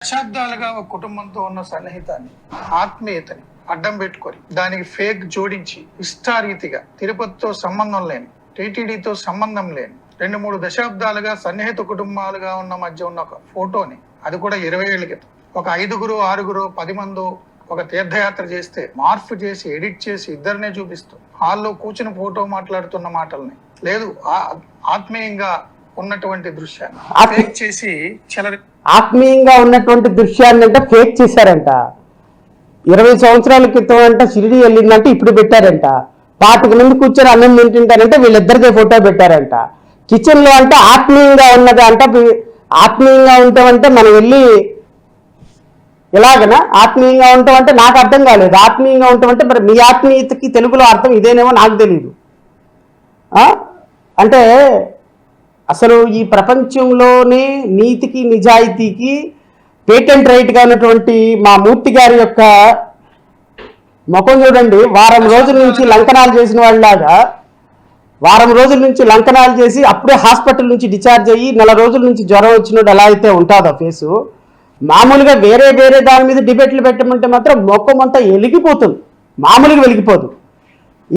దశాబ్దాలుగా ఒక కుటుంబంతో ఉన్న సన్నిహితాన్ని, ఆత్మీయతని అడ్డం పెట్టుకొని దానికి ఫేక్ జోడించి ఇష్టారీతిగా తిరుపతితో సంబంధం లేని, టీటీడీతో సంబంధం లేని 2-3 దశాబ్దాలుగా సన్నిహిత కుటుంబాలుగా ఉన్న మధ్య ఉన్న ఒక ఫోటోని, అది కూడా 20 ఏళ్ల క్రితం, ఒక 5, 6, 10 మందో ఒక తీర్థయాత్ర చేస్తే మార్పు చేసి ఎడిట్ చేసి ఇద్దరినే చూపిస్తూ హాల్లో కూర్చుని ఫోటో మాట్లాడుతున్న మాటల్ని, లేదు ఆత్మీయంగా ఉన్నటువంటి దృశ్యాన్ని ఫేక్ చేసి ఆత్మీయంగా ఉన్నటువంటి దృశ్యాన్ని అంటే ఫేక్ చేశారంట. 20 సంవత్సరాల క్రితం అంట షిరిడి వెళ్ళిందంటే ఇప్పుడు పెట్టారంట. 25 మంది కూర్చొని అన్నం తింటుంటారంటే వీళ్ళిద్దరిదే ఫోటో పెట్టారంట. కిచెన్ లో అంటే ఆత్మీయంగా ఉన్నది అంటే ఆత్మీయంగా ఉంటామంటే మనం వెళ్ళి ఎలాగనా ఆత్మీయంగా ఉంటామంటే నాకు అర్థం కాలేదు. ఆత్మీయంగా ఉంటామంటే మరి మీ ఆత్మీయతకి తెలుగులో అర్థం ఇదేనేమో నాకు తెలియదు. అంటే అసలు ఈ ప్రపంచంలోనే నీతికి నిజాయితీకి పేటెంట్ రైట్గా ఉన్నటువంటి మా మూర్తి గారి యొక్క ముఖం చూడండి. వారం రోజుల నుంచి లంకనాలు చేసిన వాళ్ళలాగా, వారం రోజుల నుంచి లంకనాలు చేసి అప్పుడే హాస్పిటల్ నుంచి డిశ్చార్జ్ అయ్యి 4 రోజుల నుంచి జ్వరం వచ్చినట్టు ఎలా అయితే ఉంటుందో ఫేసు, మామూలుగా వేరే దాని మీద డిబేట్లు పెట్టమంటే మాత్రం ముఖం అంతా వెలిగిపోతుంది, మామూలుగా వెలిగిపోదు.